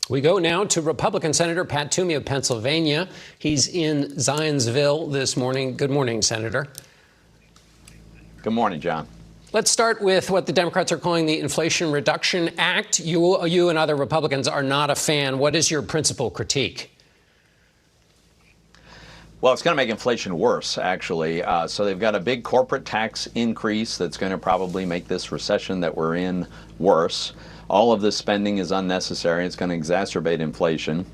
We go now to Republican Senator Pat Toomey of Pennsylvania. He's in Zionsville this morning. Good morning, Senator. Good morning, John. Let's start with what the Democrats are calling the Inflation Reduction Act. You and other Republicans are not a fan. What is your principal critique? Well, it's going to make inflation worse, actually. So they've got a big corporate tax increase that's going to probably make this recession that we're in worse. All of this spending is unnecessary. It's going to exacerbate inflation.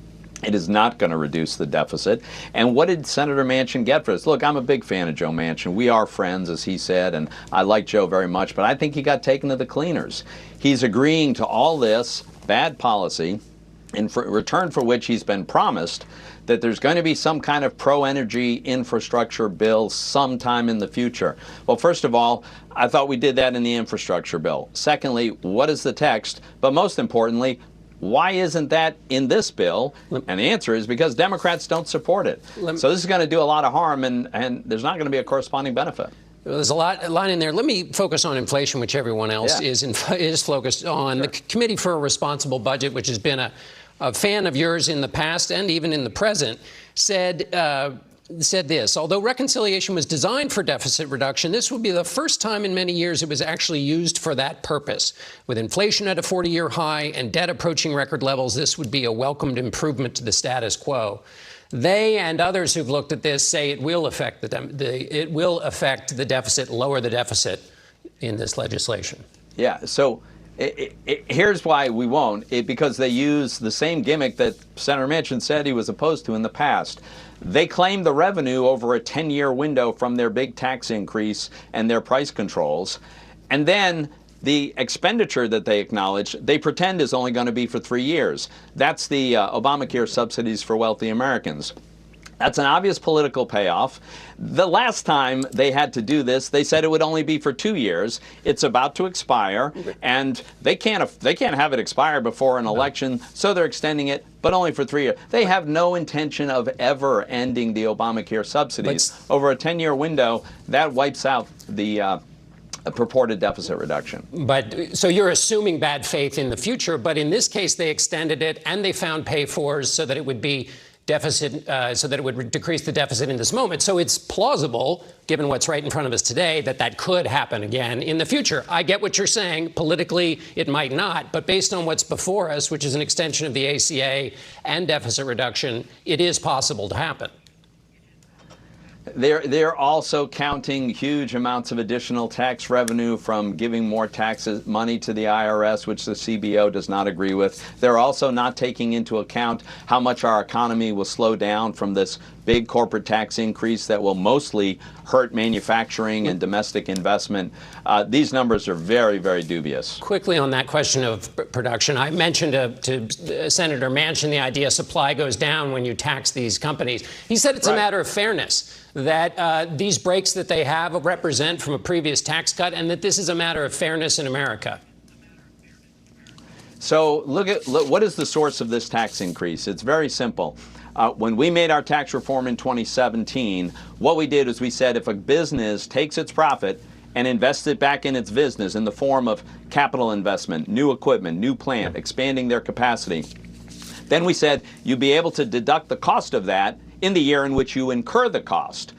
It is not going to reduce the deficit. And what did Senator Manchin get for this? Look, I'm a big fan of Joe Manchin. We are friends, as he said, and I like Joe very much, but I think he got taken to the cleaners. He's agreeing to all this bad policy, in return for which he's been promised that there's going to be some kind of pro-energy infrastructure bill sometime in the future. Well, first of all, I thought we did that in the infrastructure bill. Secondly, what is the text? But most importantly, why isn't that in this bill? And the answer is because Democrats don't support it. So this is going to do a lot of harm, and there's not going to be a corresponding benefit. There's a line in there. Let me focus on inflation, which everyone else is focused on. Sure. The Committee for a Responsible Budget, which has been a fan of yours in the past and even in the present, said this: although reconciliation was designed for deficit reduction, this would be the first time in many years it was actually used for that purpose. With inflation at a 40-year high and debt approaching record levels, this would be a welcomed improvement to the status quo. They and others who've looked at this say it will affect the deficit, lower the deficit in this legislation. Yeah. So here's why we won't. Because they use the same gimmick that Senator Manchin said he was opposed to in the past. They claim the revenue over a 10-year window from their big tax increase and their price controls. And then the expenditure that they acknowledge, they pretend is only going to be for 3 years. That's the Obamacare subsidies for wealthy Americans. That's an obvious political payoff. The last time they had to do this, they said it would only be for 2 years. It's about to expire, and they can't have it expire before an election, so they're extending it, but only for 3 years. They have no intention of ever ending the Obamacare subsidies. Over a 10-year window, that wipes out the a purported deficit reduction. But so you're assuming bad faith in the future, but in this case, they extended it and they found pay-fors so that it would be deficit, so that it would decrease the deficit in this moment. So it's plausible, given what's right in front of us today, that that could happen again in the future. I get what you're saying. Politically, it might not. But based on what's before us, which is an extension of the ACA and deficit reduction, it is possible to happen. They're also counting huge amounts of additional tax revenue from giving more taxes money to the IRS, which the CBO does not agree with. They're also not taking into account how much our economy will slow down from this big corporate tax increase that will mostly hurt manufacturing and domestic investment. These numbers are very, very dubious. Quickly on that question of production, I mentioned to Senator Manchin the idea supply goes down when you tax these companies. He said it's a matter of fairness, that these breaks that they have represent from a previous tax cut, and that this is a matter of fairness in America. So look, what is the source of this tax increase? It's very simple. When we made our tax reform in 2017, what we did is we said if a business takes its profit and invests it back in its business in the form of capital investment, new equipment, new plant, expanding their capacity, then we said you'd be able to deduct the cost of that in the year in which you incur the cost.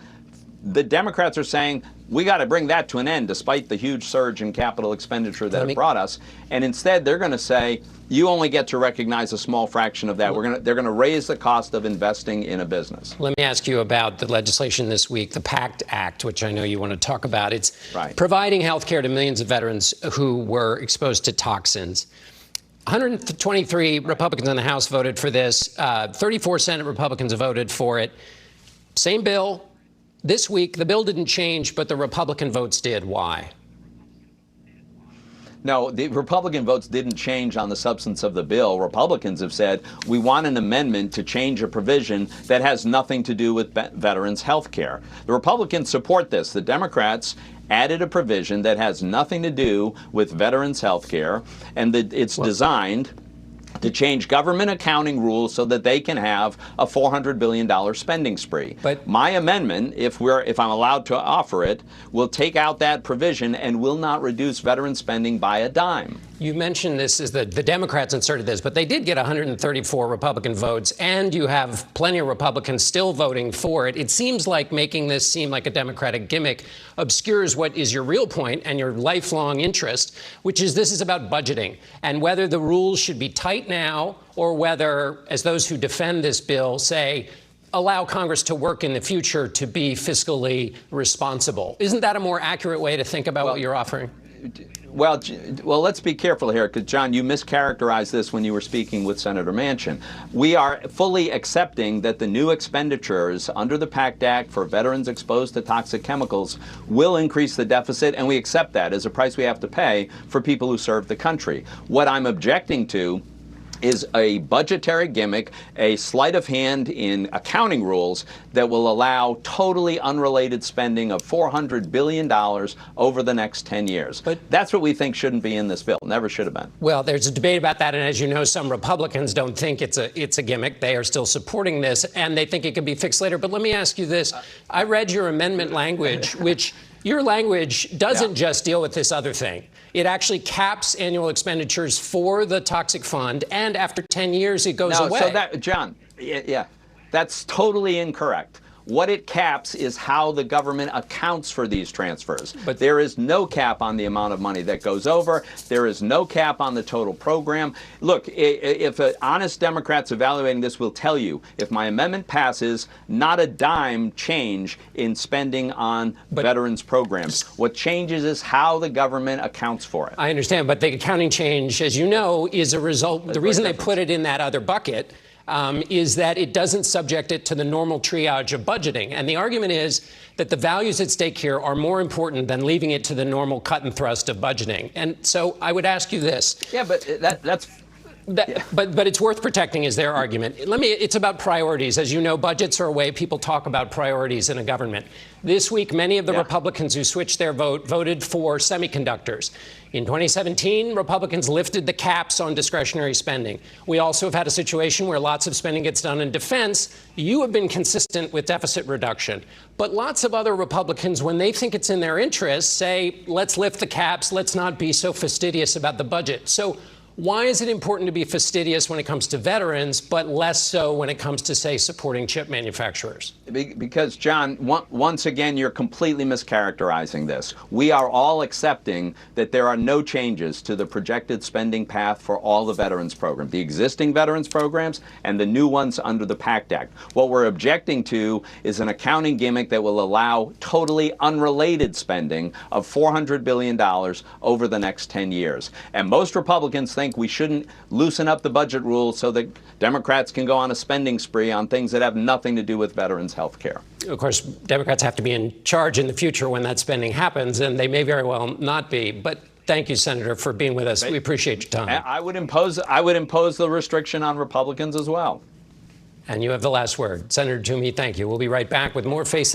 The Democrats are saying we got to bring that to an end despite the huge surge in capital expenditure that it brought us. And instead, they're going to say you only get to recognize a small fraction of that. They're going to raise the cost of investing in a business. Let me ask you about the legislation this week, the PACT Act, which I know you want to talk about. It's providing health care to millions of veterans who were exposed to toxins. 123 Republicans in the House voted for this. 34 Senate Republicans voted for it. Same bill. This week, the bill didn't change, but the Republican votes did. Why? No, the Republican votes didn't change on the substance of the bill. Republicans have said we want an amendment to change a provision that has nothing to do with veterans' health care. The Republicans support this. The Democrats added a provision that has nothing to do with veterans' health care, and it's designed to change government accounting rules so that they can have a $400 billion spending spree. But my amendment, if I'm allowed to offer it, will take out that provision and will not reduce veteran spending by a dime. You mentioned this is the Democrats inserted this, but they did get 134 Republican votes, and you have plenty of Republicans still voting for it. It seems like making this seem like a Democratic gimmick obscures what is your real point and your lifelong interest, which is this is about budgeting and whether the rules should be tight now or whether, as those who defend this bill say, allow Congress to work in the future to be fiscally responsible. Isn't that a more accurate way to think about what you're offering? Well, let's be careful here, because, John, you mischaracterized this when you were speaking with Senator Manchin. We are fully accepting that the new expenditures under the PACT Act for veterans exposed to toxic chemicals will increase the deficit, and we accept that as a price we have to pay for people who serve the country. What I'm objecting to is a budgetary gimmick, a sleight of hand in accounting rules that will allow totally unrelated spending of $400 billion over the next 10 years. But that's what we think shouldn't be in this bill. Never should have been. Well, there's a debate about that. And as you know, some Republicans don't think it's a gimmick. They are still supporting this, and they think it can be fixed later. But let me ask you this. I read your amendment language, which your language doesn't just deal with this other thing. It actually caps annual expenditures for the toxic fund, and after 10 years, it goes away. So that, John, that's totally incorrect. What it caps is how the government accounts for these transfers. But there is no cap on the amount of money that goes over. There is no cap on the total program. Look, if honest Democrats evaluating this will tell you, if my amendment passes, not a dime change in spending on veterans programs. What changes is how the government accounts for it. I understand, but the accounting change, as you know, is a result. The reason they put it in that other bucket is that it doesn't subject it to the normal triage of budgeting. And the argument is that the values at stake here are more important than leaving it to the normal cut and thrust of budgeting. And so I would ask you this. Yeah, but that's... But it's worth protecting is their argument. It's about priorities. As you know, budgets are a way people talk about priorities in a government. This week, many of the Republicans who switched their vote voted for semiconductors. In 2017, Republicans lifted the caps on discretionary spending. We also have had a situation where lots of spending gets done in defense. You have been consistent with deficit reduction. But lots of other Republicans, when they think it's in their interest, say, let's lift the caps, let's not be so fastidious about the budget. So why is it important to be fastidious when it comes to veterans, but less so when it comes to, say, supporting chip manufacturers? Because, John, once again, you're completely mischaracterizing this. We are all accepting that there are no changes to the projected spending path for all the veterans programs, the existing veterans programs and the new ones under the PACT Act. What we're objecting to is an accounting gimmick that will allow totally unrelated spending of $400 billion over the next 10 years. And most Republicans think we shouldn't loosen up the budget rules so that Democrats can go on a spending spree on things that have nothing to do with veterans' health care. Of course, Democrats have to be in charge in the future when that spending happens, and they may very well not be. But thank you, Senator, for being with us. We appreciate your time. I would impose the restriction on Republicans as well. And you have the last word. Senator Toomey, thank you. We'll be right back with more Face the Nation.